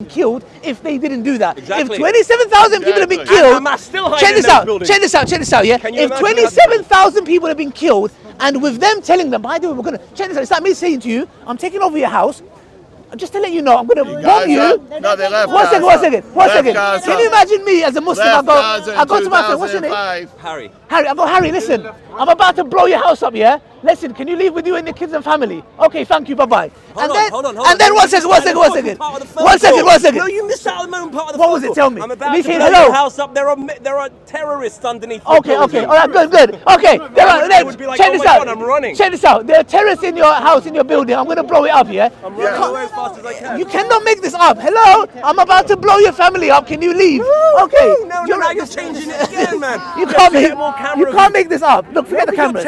killed if they didn't do that. Exactly. If 27,000 people have been killed, check this out, yeah. If 27,000 people have been killed, and with them telling them, by the way, we're gonna check this out. It's like me saying to you, I'm taking over your house. Just to let you know, I'm going to bomb you. No, they left. One second. Can you imagine me as a Muslim? I go to my friend, what's your name? Harry. I go, Harry, listen, I'm about to blow your house up, yeah? Listen, can you leave with you and the kids and family? Okay, thank you, bye-bye. Hold on. And then one second. No, you missed out on the moment part of the What was it? Tell me. I'm about Me to saying blow hello. your house up. There are terrorists underneath. Okay, all right, good. Okay, check this out. I'm running. Check this out. There are terrorists in your house, in your building. I'm going to blow it up, yeah? I'm running away as fast as I can. You cannot make this up. Hello? I'm about to blow your family up. Can you leave? Okay. No, now you're changing it again, man. You can't make this up. Look, forget the cameras.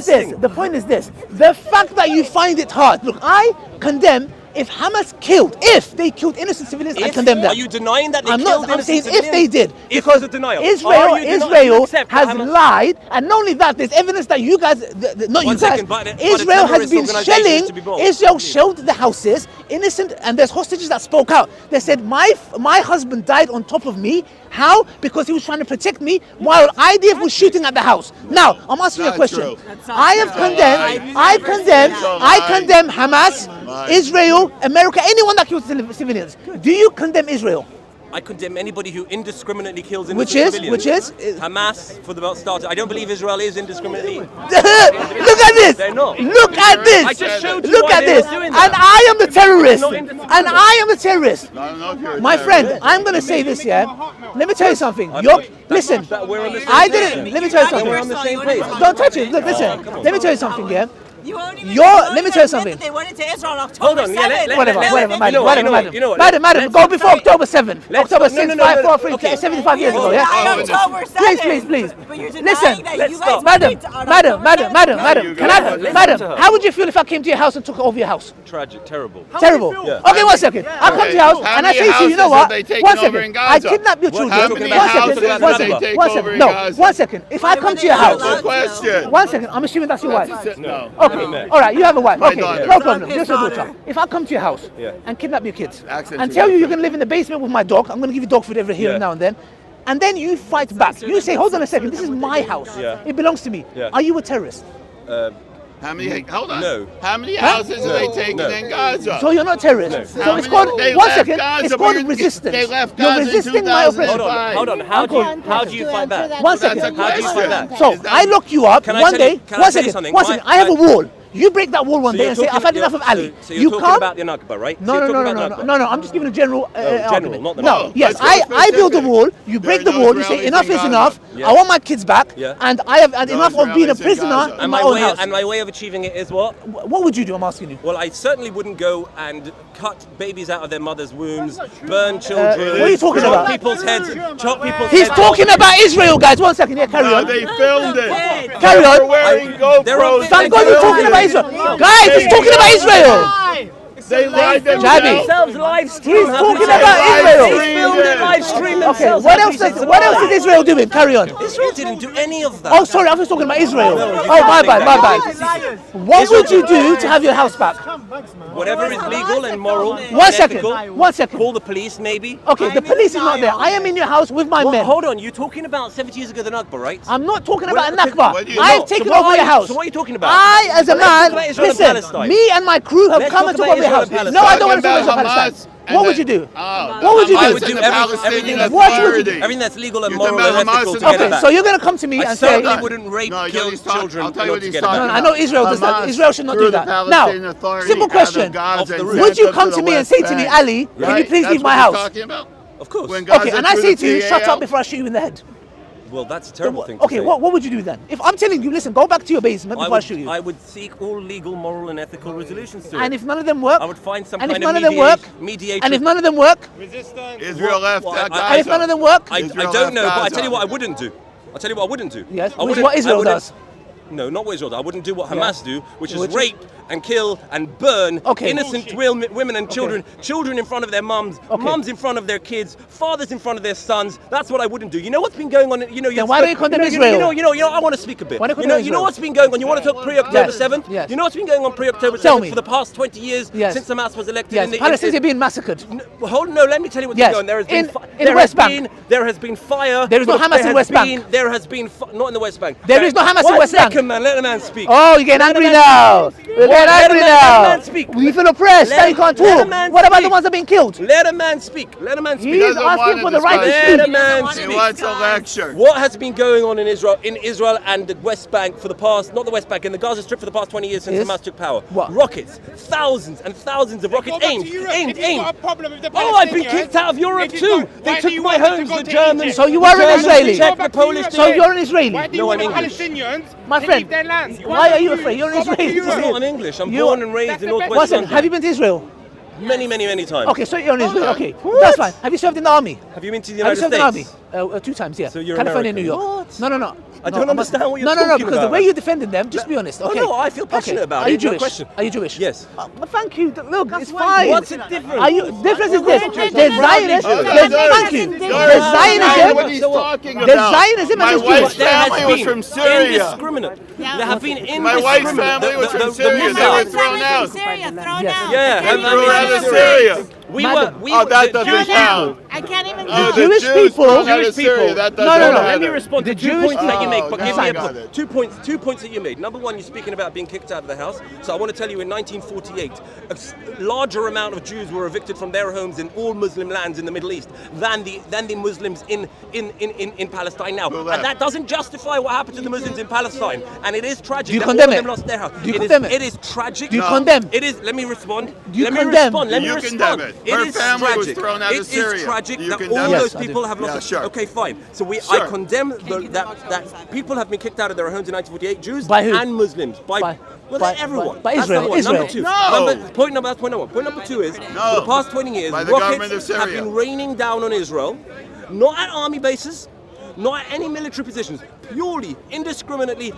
The point is this. The fact that you find it hard. Look, I condemn if Hamas killed, if they killed innocent civilians, I condemn that. Are you denying that they I'm killed not. I'm innocent saying civilians? if they did, If because it's a denial. Israel has lied, and not only that, there's evidence that you guys, Israel has been shelling. Israel shelled the houses, innocent, and there's hostages that spoke out. They said my husband died on top of me. How? Because he was trying to protect me while IDF was shooting at the house. Now, I'm asking you a question. I condemn Hamas, Israel, America, anyone that kills civilians. Do you condemn Israel? I condemn anybody who indiscriminately kills innocent civilians. Which is? Hamas, for the starter. I don't believe Israel is indiscriminately. Look at this! They're not. Look at this! I just showed you Look why at they this! were doing And that. I am the terrorist! They're not And I am the terrorist! I don't know if you're a My terrorist. friend, I'm going to say this, yeah? Let me tell you something. Listen, We're on the same I page. didn't. Let me tell you something. We're on the same page. Don't touch it. Look, listen. Let me tell you something, yeah? Let me tell you something. They went into Israel on October Hold on, yeah, 7th. Whatever, madam, go before October 7th. October 6th, 75 years ago, yeah? October 7th. Please. But you're denying Listen, that you guys madam, how would you feel if I came to your house and took over your house? Tragic, terrible. Terrible. Yeah. Okay, 1 second. I come to your house How and I many say to you, you know houses what? have they taken 1 over in second. I Gaza? kidnap your children. How many 1 houses second. have 1 they second. taken 1 over second. in No, Gaza? 1 second. If I come to your That's house, the question. 1 second. I'm assuming that's your wife. No. Okay, all right, you have a wife. My Okay, daughter. no problem. Just your daughter. If I come to your house and kidnap your kids and tell you you're going to live in the basement with my dog, I'm going to give you dog food every here and now and then, and then you fight back. You say, hold on a second, this is my house. It belongs to me. Are you a terrorist? How many? Hold on. No. How many houses have they taken in Gaza? So you're not terrorist. No. So it's called, They 1 left second, Gaza, it's but called you- resistance. they left You're Gaza in resisting my oppression. 2005. Hold on. How do you fight back? 1 second. That's a How do you fight question. back? So I lock you up Can I one tell day. you- can I 1 tell you second. something? 1 second. I have a wall. You break that wall one day and say, I've had enough of Ali. So you're You talking come. about the Nakba, right? No. I'm just giving a general argument. not the No, Nakba. yes, Let's go I build a specific. wall. You break the There are no wall. You say Israelis enough in is Gaza. enough. Yeah. I want my kids back, Yeah. and I have had No enough of being a Israelis in prisoner Gaza. in And my my own way house. and my way of achieving it is what? What would you do? I'm asking you. Well, I certainly wouldn't go and cut babies out of their mothers' wombs, burn children, what are you talking chop about? people's heads, chop people's He's heads talking off. about Israel, guys. 1 second. Yeah, carry No, on. they filmed it. Carry They're on. wearing They're on GoPros. Thank God you're talking about Israel. Guys, he's talking about Israel. They lied Jabi. themselves. Themselves live stream. He's talking about Israel. They filmed it live stream Okay, themselves. what else is Israel doing? Carry on. Israel didn't do any of that. Oh, sorry, I was talking about Israel. Oh, my bad. What would you do to have your house back? Whatever is legal and moral. 1 second. ethical. 1 second. Call the police, maybe. Okay, the police is not there. I am in your house with my Well, men. hold on, you're talking about 70 years ago the Nakba, right? I'm not talking about a what Nakba. do you I've know? taken So what over are your you- house. so what are you talking about? I, as a Let's talk man, about Israel and listen, Palestine. me and my crew have Let's come talk and took about over your Israel house. and No, I don't want to Talking talk about about Palestine. Hamas and What would the- you do? Oh, What would you Hamas do? I would do and the everything Palestinian that's What would you Authority. do? everything that's legal and You're moral talking and about ethical Hamas to and get Okay, it back. so you're going to come to me I and say, certainly wouldn't rape, No, kill he's talking- children I'll tell you not what to he's get it talking back. no, I know Israel does that. Hamas Israel should not do threw the that. Palestinian Now, Authority simple out of question. Gaza Off the and roof. sent Would you them come the to me and West say to me, Bank. Ali, can you Right? please That's leave my what you're house? talking about? Of course. When Gaza Okay, and I threw say the to you, shut PAL? up before I shoot you in the head. Well, that's a terrible thing to Okay, say. what would you do then? If I'm telling you, listen, go back to your basement before I shoot you. I would seek all legal, moral, and ethical resolutions to it. And if none of them work, I would find some and if kind none of of them work, mediation. and if none of them work, Israel left Well, Gaza. and if none of them work, I Israel don't know, left but I Gaza. tell you what I wouldn't do. I'll tell you what I wouldn't do. yes, I which is wouldn't- what I Israel wouldn't- does. No, not what Israel does. I wouldn't do what Hamas do, which is rape and kill and burn innocent women and children, children in front of their mums, mums in front of their kids, fathers in front of their sons. That's what I wouldn't do. You know what's been going on? You know, then why don't you condemn Israel? You know, I want to speak a bit. You know what's been going on? You want to talk pre-October 7th? Yes. You know what's been going on pre-October 7th for the past 20 years since Hamas was elected? Yes, Palestinians are being massacred. Let me tell you what's going on. There has been in the West Bank. There has been fire. There is no Hamas in West Bank. There has been not in the West Bank. There is no Hamas in West Bank. Second, man, let the man speak. Oh, you're getting angry now. You're getting angry now. Let a man speak. We feel oppressed. Now you can't talk. What about the ones that are being killed? Let a man speak. Let a man speak. He's asking for the right to speak. Let a man speak. He wants a lecture. What has been going on in Israel and the West Bank for the past, not the West Bank, in the Gaza Strip for the past 20 years since Hamas took power? What? Rockets. Thousands and thousands of rockets aimed. Oh, I've been kicked out of Europe too. They took my homes, the Germans. So you are an Israeli. The Polish. So you're an Israeli. No, I'm English. My friend, why are you afraid? You're an Israeli. No, I'm English. I'm born and raised in Northwest Listen, London. have you been to Israel? Many times. Okay, so you're an Israeli. Okay, that's fine. Have you served in the army? Have you been to the Have you United served in the States? army? 2 times, yeah. So you're California, American. New York. What? No. I don't understand what you're talking No, because the about. way you defended them, just be honest. Okay. No, I feel passionate about it. Are you It's your Jewish? question. Are you Jewish? Yes. But thank you. Look, it's fine. What's the difference? Are you? Difference is this. There's Zionism. Thank you. There's What he's Zionism. talking There's about. Zionism My and there's wife's Jewish. family was from Syria. Indiscriminate. There have been indiscriminate. My wife's family was from Syria. They were thrown out. Yeah, They threw her out of Syria. That doesn't count. I can't even Oh, do the Jewish Jews people- thrown out of Jewish people- Syria. That No, doesn't no, no. matter. Let me respond to The two Jewish points that you make, but people- give me Oh, got it. 2 points that you made. Number one, you're speaking about being kicked out of the house. So I want to tell you, in 1948, a larger amount of Jews were evicted from their homes in all Muslim lands in the Middle East than the Muslims in Palestine now. Who And left? that doesn't justify what happened to the Muslims in Palestine. And it is tragic. Do you that condemn all of it? them lost their house. Do you condemn it? It is tragic. Do you condemn? It is. Let me respond. Do you Let me condemn? respond. Let me You respond. condemn it. Her is family was tragic. thrown out of It Syria. is tragic You that condemn all it? those Yes, I people do. have lost. Yeah, sure. Okay, fine. So I Sure. condemn that people have been kicked out of their homes in 1948. Jews By who? and Muslims. By everyone. by That's Israel, number one. Israel. Number two. No. Point number one. Point number two is No. for the past 20 years, By the government of rockets have Syria. been raining down on Israel, not at army bases, not at any military positions, purely, indiscriminately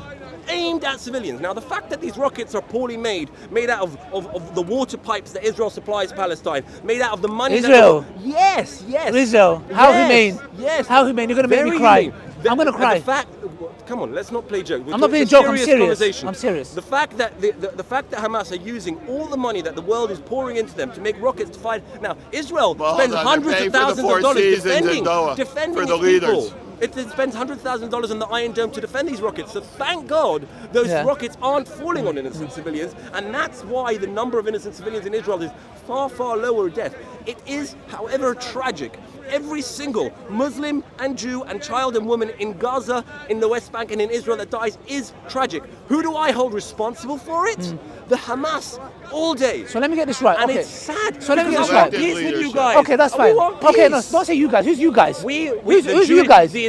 aimed at civilians. Now, the fact that these rockets are poorly made out of the water pipes that Israel supplies Palestine, made out of the money Israel. Yes. Israel. How Yes, humane. yes. How humane. You're going to make me Very cry. humane. I'm going to And cry. the fact, come on, let's not play joke. I'm not playing It's a joke, I'm serious. conversation. I'm serious. The fact that the fact that Hamas are using all the money that the world is pouring into them to make rockets to fight. Now, Israel Well, spends hold on, hundreds they pay of for the thousands Four of dollars Seasons in defending Dawah defending for the its people. leaders. It spends $100,000 on the Iron Dome to defend these rockets. So thank God those rockets aren't falling on innocent civilians, and that's why the number of innocent civilians in Israel is far, far lower death. It is, however, tragic. Every single Muslim and Jew and child and woman in Gaza, in the West Bank and in Israel that dies is tragic. Who do I hold responsible for it? The Hamas, all day. So let me get this right. And okay. it's sad. So let me get this because I want right. peace with you Leadership. guys. Okay, that's We fine. want Okay, no, peace. don't say you guys. Who's you guys? Who's you guys? The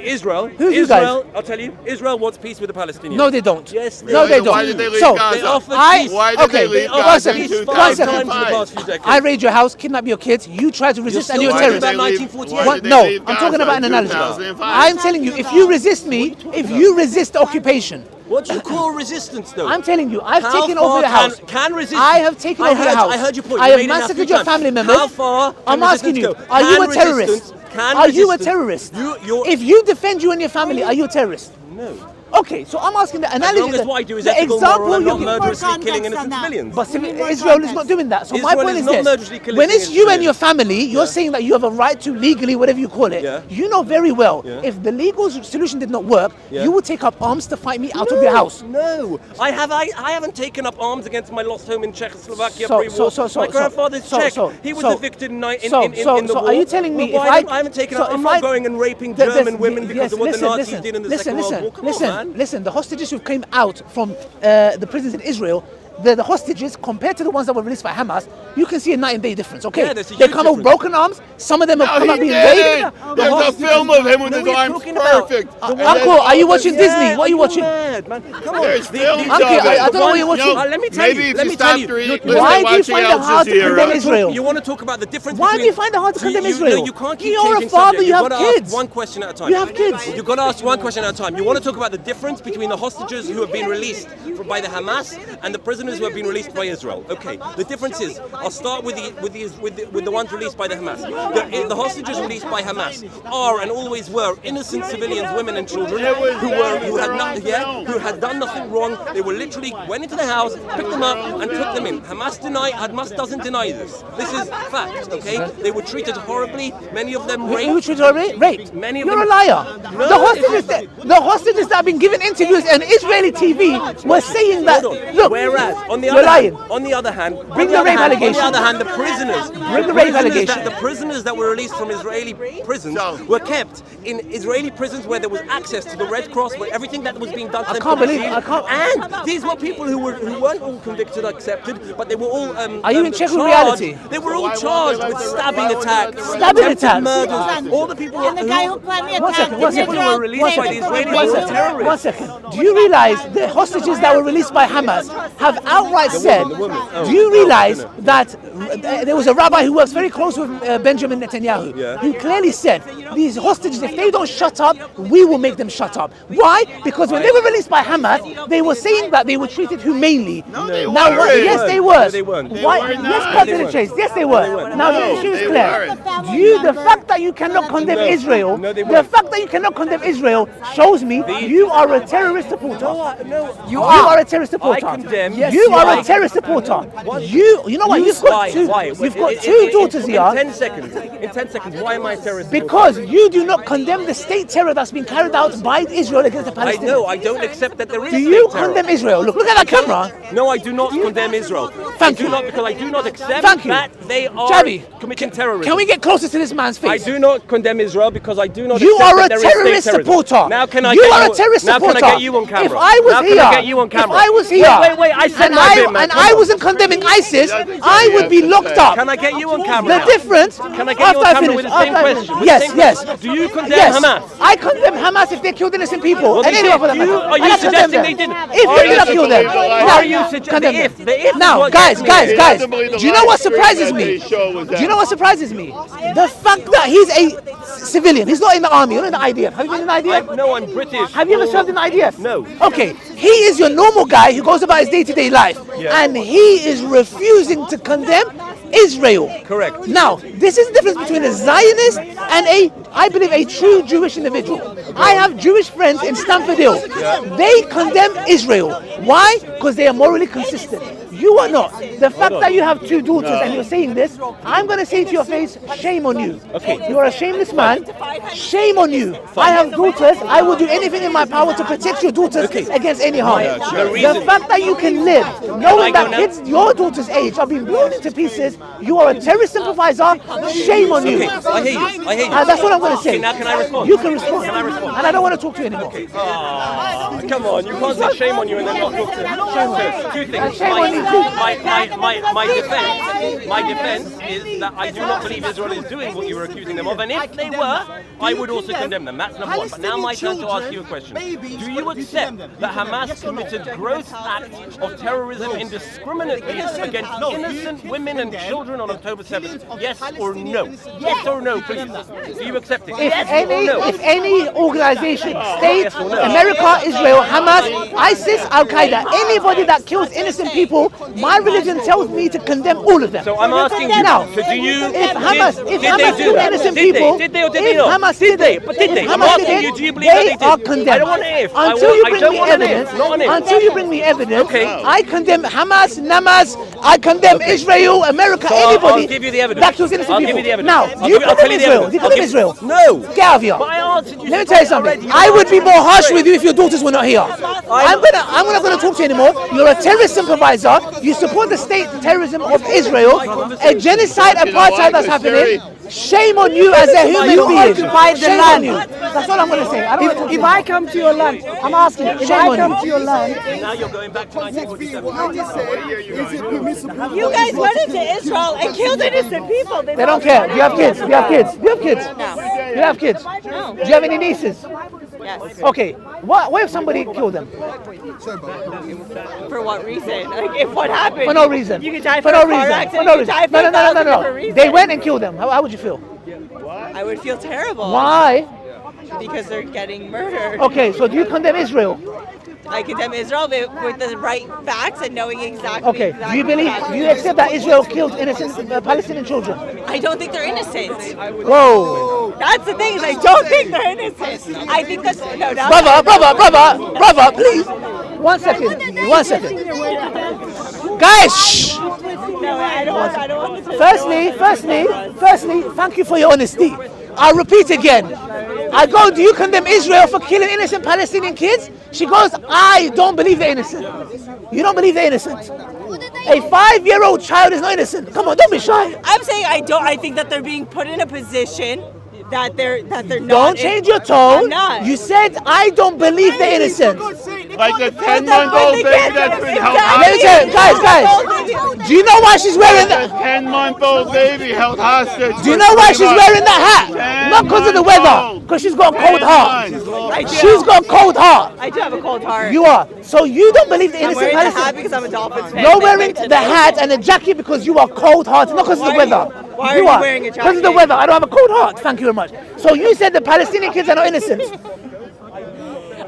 Israel. Who's you guys? Israel, I'll tell you, Israel wants peace with the Palestinians. No, they don't. Yes, No, they Why don't. did they leave So, Gaza? They offered peace. Why did they leave one Gaza second, in Peace 2005? 5 times in the past few decades. I raid your house, kidnap your kids. You try to resist, and you're a still terrorist. talking about 1948. Why did they No, leave I'm talking Gaza about an in analogy. 2005? I'm telling you, if you resist me, if you resist occupation, What do you call resistance, though? I'm telling you, I've How taken far over your house. Can resistance? I have taken over your house. I heard your point. I You have made it now massacred 3 your times. family members. How far? I'm can asking you, resistance go? are you Can a terrorist? resistance- Can Are you a resistance- terrorist? You're, If you defend you and your family, are you a terrorist? no. Okay, so I'm asking the As analogy. long as what I do is the ethical, example moral, and you not give. murderously killing context innocent on that. civilians. But We need more Israel is context. not doing that. So Israel my point is is not this: murderously killing when it's you and civilians. your family, you're saying that you have a right to legally, whatever you call it. Yeah. You know very well Yeah. if the legal solution did not work, Yeah. you will take up arms to fight me out of your house. No, I haven't taken up arms against my lost home in Czechoslovakia So- pre-war. so- My grandfather's so- Czech. so- He was so- evicted in the so war. are you telling me Well, if I haven't taken so up? I'm if not I- going and raping Th- German this- women because yes, of what the Nazis listen, did in the listen, Second World War. Come listen, on, man. listen. The hostages who came out from the prisons in Israel, the hostages compared to the ones that were released by Hamas, you can see a night and day difference. Okay, Yeah, there's a they huge come with difference. broken arms. Some of them have come out he being did. raped. There's a film of him with his we're arms talking about perfect. Uncle, are you watching Disney? What are you watching? Mad, man. Come on. There's films Uncle, of it. I don't know what you're watching. Let me tell Maybe you. if Let you me tell stopped you. listening Why do you watching find it Al hard to condemn Jazeera. Israel? You want to talk about the difference Why do between... you find it hard to condemn Israel? No, you can't keep You're a changing father, subject. you have You've got to kids. ask one question at a time. You have kids. You've got to ask one question at a time. You want to talk about the difference between the hostages who have been released by the Hamas and the prisoners who have been released by Israel. Okay, the difference is, I'll start with the ones released by the Hamas. The hostages released by Hamas are and always were innocent civilians, women and children who had done nothing wrong. They were literally went into the house, picked them up and took them in. Hamas doesn't deny this. This is fact. Okay, they were treated horribly. Many of them raped. You were treated raped. Many of You're them- a liar. No, the hostages that have been given interviews on Israeli TV were saying that. Hold on. Look, Whereas on the you're other lying. hand, on the other hand, Bring the rape allegation. On the other hand, the prisoners, the prisoners that were released from Israeli prisons were kept in Israeli prisons where there was access to the Red Cross, where everything that was being done to them. can't could believe- be seen. I can't- And these were people who weren't all convicted, accepted, but they were all. Are you in check with charged- reality? They were all charged with stabbing attacks, Stabbing attempted attacks? murders. All the people And the guy who planned the One attack second, one in second. Israel, were released by the they Israelis were were terrorists. One second. Do you realize the hostages that were released by Hamas have outright said, woman. Oh, do you realize no. that there was a rabbi who works very close with Benjamin Netanyahu, Yeah. who clearly said, these hostages, if they don't shut up, we will make them shut up. Why? Because when they were released by Hamas, they were saying that they were treated humanely. No, they Now, weren't. yes, they were. No, they weren't. They Why? were Let's not. cut They to the weren't. chase. Yes, they were. weren't. Now, No, the issue is they clear. weren't. The fact that you cannot condemn No. Israel, No, they the weren't. fact that you cannot condemn Israel shows me you are a terrorist supporter. No, You are a terrorist supporter. I condemn- Yes, Yes, you are I- a terrorist supporter. You know what? You've got two. You've got two daughters in here. 10 seconds. In 10 seconds. Why am I a terrorist? Because you do not condemn the state terror that's been carried out by Israel against the I Palestinians. know. I don't accept that there is. Do you state terror. condemn Israel? Look at that camera. No, I do not condemn Israel. Thank I do you. not, because I do not accept Thank you. that they are Javi, committing terrorism. Can we get closer to this man's I face? do not condemn Israel because I do not You accept are that a there is state terrorist terrorism. supporter. Now can I You get are you, a terrorist now supporter. Can I get you on camera? If I was now here, can I get you on camera? if I was here, Wait, I said and my bit, man. and Come I on. wasn't condemning ISIS, I would be locked up. Can I get you on camera? The now? difference. Can I get you after on I camera finish, with the same after I question? finish. With the Yes, same yes. question? Do you condemn Yes. Hamas? I condemn Hamas if they killed innocent people. Well, and they anyone did. for that matter. Are you And I condemn suggesting them. they didn't? If Are they you did not kill them. suggesting- Now, Are you suggesting condemn the them. if? The if Now, is what guys, gets me. guys, He guys. doesn't believe the Do you know what live stream surprises that me? they show was Do you know that. what surprises me? The fact that he's a civilian. He's not in the army. You're in the IDF. Have you been in the IDF? No, I'm British. Have you ever served in the IDF? No. Okay, he is your normal guy who goes about his day-to-day life, and he is refusing to condemn Israel. Correct. Now, this is the difference between a Zionist and I believe, a true Jewish individual. I have Jewish friends in Stamford Hill. They condemn Israel. Why? Because they are morally consistent. You are not. The fact that you have two daughters and you're saying this, I'm going to say to your face, shame on you. Okay. You are a shameless man. Shame on you. I have daughters. I will do anything in my power to protect your daughters against any harm. The fact that you can live knowing that kids your daughter's age are being blown into pieces, you are a terrorist sympathizer. Shame on you. Okay, I hear you. I hear you. And that's what I'm going to say. Okay, now can I respond? You can respond. Can I respond? And I don't want to talk to you anymore. Come on, you can't say shame on you and then not talk to me. Two things. Shame on you. My defense is that I do not believe Israel is doing what you were accusing them of, and if they were, I would also condemn them. That's number one. But now my turn to ask you a question. Do you accept that Hamas committed gross acts of terrorism indiscriminately against innocent women and children on October 7th? Yes or no? Yes or no, please. Do you accept it? If any organization, state, America, Israel, Hamas, ISIS, Al Qaeda, anybody that kills innocent people, my religion tells me to condemn all of them. So I'm asking you now. So do you? If Hamas, did Hamas they do killed that? innocent Did people, Did they or did if they not? Hamas Did they? But did they? I'm asking you. Do you believe that they did? are condemned. I don't want an if. Until you I bring don't me want an if. evidence. Not an if. Until you bring me evidence. Okay. I condemn Hamas, Namas. I condemn Israel, America, So anybody I'll give you the evidence. that kills innocent I'll people. give you the evidence. Now, I'll do you give you- I'll condemn tell you the Israel? evidence. Do you I'll condemn give- Israel? No. Get out of here. But I answered you. Let me tell you something. I would be more harsh with you if your daughters were not here. I'm not gonna talk to you anymore. You're a terrorist sympathizer. You support the state terrorism of Israel, a genocide, apartheid that's happening. Shame on you as a human being. occupied the Shame land. on you. That's all I'm going to say. I don't If I come to your land, I'm asking, if Shame I on come you. to your land, Now you're going back to 1947. You guys went into Israel and killed innocent people. They don't care. Do you have kids? Do you have kids? Do you have kids? No. Do you have kids? No. Do you have any nieces? Yes. Okay. What if somebody killed them? For what reason? Like, if what happened? For no reason. You could die For for no a car reason. accident. For no You could reason. die for a thousand different reasons. They went and killed them. How would you feel? I would feel terrible. Why? Because they're getting murdered. Okay, so do you condemn Israel? I condemn Israel with the right facts and knowing exactly. Okay. exactly Do you what believe? happened. Do you accept that Israel killed innocent Palestinian children? I don't think they're innocent. Whoa. That's the thing. Is I don't think they're innocent. I think that's no. Not Brother, please. 1 second. 1 second. Guys, shh. No, I don't want to. Firstly, thank you for your honesty. I'll repeat again. I go, do you condemn Israel for killing innocent Palestinian kids? She goes, I don't believe they're innocent. You don't believe they're innocent. A 5-year-old child is not innocent. Come on, don't be shy. I'm saying I don't. I think that they're being put in a position that they're not. Don't change your tone. I'm not. You said, I don't believe they're innocent. Like the 10-month-old baby that's been held Let me hostage. tell you, guys, do you know why she's wearing The that? 10-month-old baby held hostage. Do you know why she's wearing that hat? Not because of the weather, because she's got a cold heart. She's got a cold heart. I do have a cold heart. You are. So you don't believe the I'm innocent wearing the hat Palestinians. because I'm a Dolphins fan. You're They wearing went to the hat and the jacket because you are cold hearted, not because of the Why are you- weather. why are you wearing a Because of the jacket? weather. I don't have a cold heart. Thank you very much. So you said the Palestinian kids are not innocent.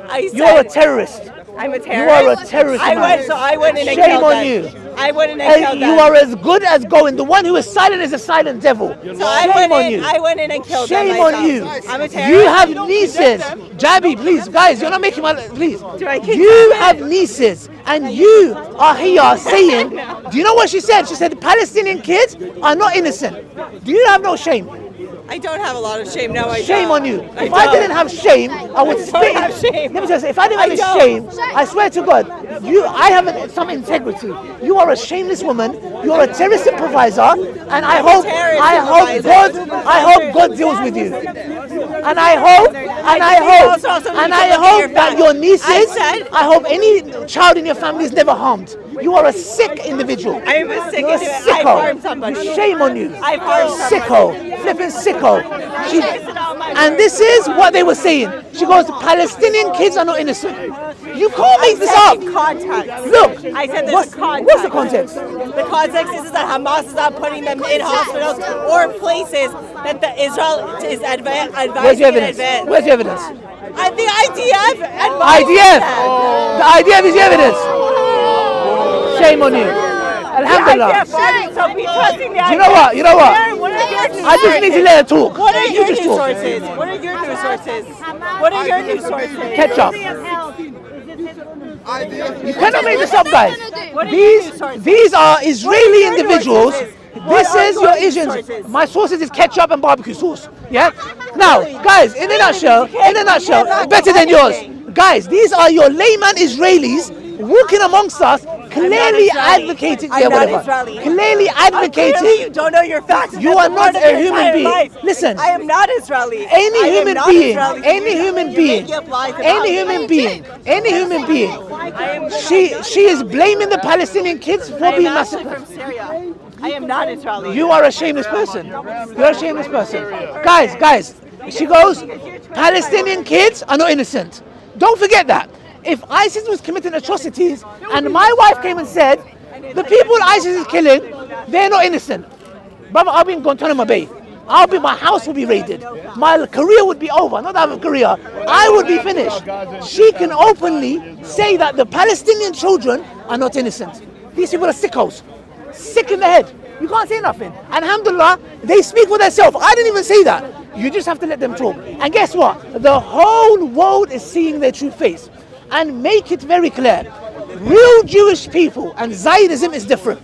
I said, You're a terrorist. I'm a You terrorist. are a terrorist, I man. went, so I went in and Shame killed on them. you. I went in and And killed you them. are as good as going. The one who is silent is a silent devil. So I Shame went on in. you. I went in and killed them. Shame on myself. you. I'm a terrorist. You have nieces. Jabby, please, guys, you're not making my. Please. Do I kick You them? have nieces, and you are here saying. Do you know what she said? She said Palestinian kids are not innocent. Do you have no shame? I don't have a lot of shame. No, I Shame don't. on you. I If I don't. didn't have shame, I would don't spit. have shame. Let me just say, if I didn't have I any don't. shame, I swear to God, I have some integrity. You are a shameless woman. You're a terrorist improviser, and I hope God deals with you. And I hope that your nieces, I hope any child in your family is never harmed. You are a sick individual. I am a sick You're a individual. I've sicko. harmed somebody. Shame on you. I've harmed somebody. Sicko. Flipping sicko. And this is what they were saying. She goes, Palestinian kids are not innocent. You can't make this up. Context. Look, I said there's what's, a context. what's the context? The context is that Hamas is not putting them in hospitals or places that the Israel is Where's advising your in evidence? advance. Where's your evidence? And the IDF advised IDF. them. The IDF is the evidence. Shame on you. Alhamdulillah. The IDF, so be trusting the IDF. You know what? You know what? What are your news I just need to let her talk. What are You your just news talk. sources? What are your news sources? What are your news sources? Ketchup. You cannot make this up, guys. What are your news sources? These are Israeli your individuals. sources? This What are is your your news Asians. sources? My sources is ketchup and barbecue sauce. Yeah. Now, guys, in a nutshell, better than yours. Guys, these are your layman Israelis walking amongst us, clearly advocating. I'm Yeah, not whatever. Israeli. Clearly Clearly, you advocating. don't know your facts. You That's are the not part of a your human entire being. life. Listen. I am not Israeli. Any I am human not being, Israeli. any human You're being, making up lies about any me. human being, any human being. I am She is blaming the Palestinian kids for I am being actually massacred. from Syria. I am not Israeli. You are a shameless person. You're a shameless person. Guys, she goes, Palestinian kids are not innocent. Don't forget that. If ISIS was committing atrocities and my wife came and said, the people ISIS is killing, they're not innocent. Brother, I'll be in Guantanamo Bay. My house will be raided. My career would be over. Not that I have a career. I would be finished. She can openly say that the Palestinian children are not innocent. These people are sickos. Sick in the head. You can't say nothing. And alhamdulillah, they speak for themselves. I didn't even say that. You just have to let them talk. And guess what? The whole world is seeing their true face. And make it very clear. Real Jewish people, and Zionism is different.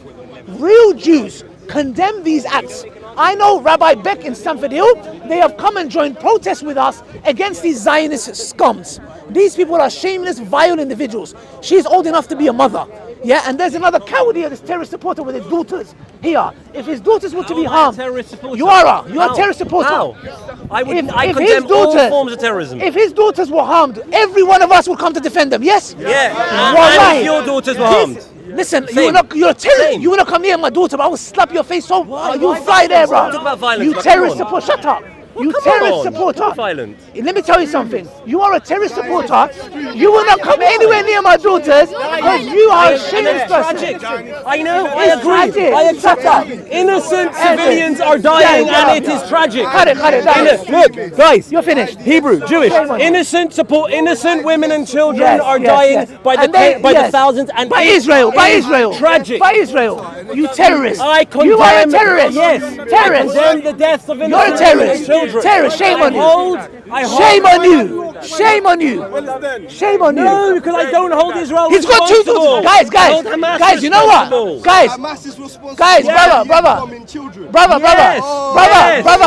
Real Jews condemn these acts. I know Rabbi Beck in Stamford Hill, they have come and joined protests with us against these Zionist scums. These people are shameless, vile individuals. She is old enough to be a mother. Yeah, and there's another coward here, this terrorist supporter with his daughters here. If his daughters were to be harmed, you're a terrorist supporter. How? I condemn his all forms of terrorism. If his daughters were harmed, every one of us would come to defend them. Yes. Yeah. Wallahi. And if your daughters were harmed. Listen, you're a terrorist. You wanna come near my daughter, but I will slap your face so you fly there, bro. Talk about violence, You but terrorist come on. supporter. Shut up. You come terrorist on. supporter. Not violent. Let me tell you something. You are a terrorist supporter. You will not come anywhere near my daughters because you are a shameless person. I know. I It's agree. tragic. I accept that. Innocent civilians are dying, and it is tragic. Cut it. Look, guys. You're finished. Hebrew, Jewish, Shame on you. innocent women and children Yes, are yes, dying yes. by the And they- by yes. the thousands, and By it Israel. is tragic. By Israel. You terrorist. I condemn. You are a terrorist. Yes, Terrorist. I condemn the deaths of You're a innocent terrorist. children. Terrorist. Shame on you. Shame on you. Shame on you. Shame on you. No, because I don't hold Israel He's got two responsible. daughters. I hold Hamas Guys, you know what? responsible. Guys, Hamas is responsible Guys, for brother.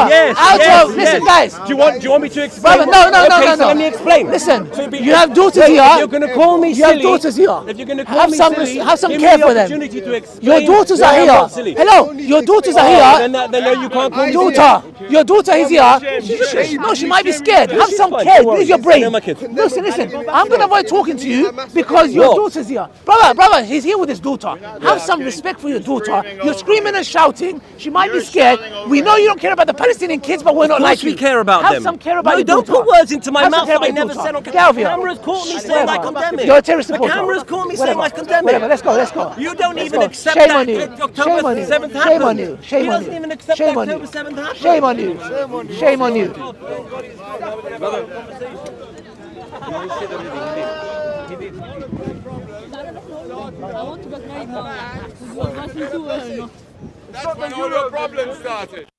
Yes. Listen, guys. Do you want me to explain? Brother, no. So let me explain. Listen, So you have daughters here. If you're going to call me You have silly, daughters here. If you're going to call Have me some silly, have some give care me the for them. opportunity to explain Your daughters are why I'm here. not silly. Hello, your daughters are here. Then no, you can't call me Daughter, your daughter is here. No, she might be scared. Have some fine, care. don't worry. Use your brain. They're my kids. Listen. I'm gonna avoid talking to you because your daughter's here. Brother, he's here with his daughter. Have some respect for your daughter. You're screaming and shouting. She might be scared. We know you don't care about the Palestinian kids, but we're not Of like course we you. care about Have them. some care about No, your don't daughter. put words into my Have some mouth care that I about your never daughter. said on Get over here. cameras caught me saying I condemn it. You're a terrorist The supporter. cameras caught me saying Whatever. I condemn Whatever. it. Let's go. You don't Let's even go. accept Shame that on you. October Shame on you. 7th Shame happened. on you. Shame He on doesn't you. even accept Shame that on you. October 7th happened. Shame on you. Shame on you. That's when all your problems started.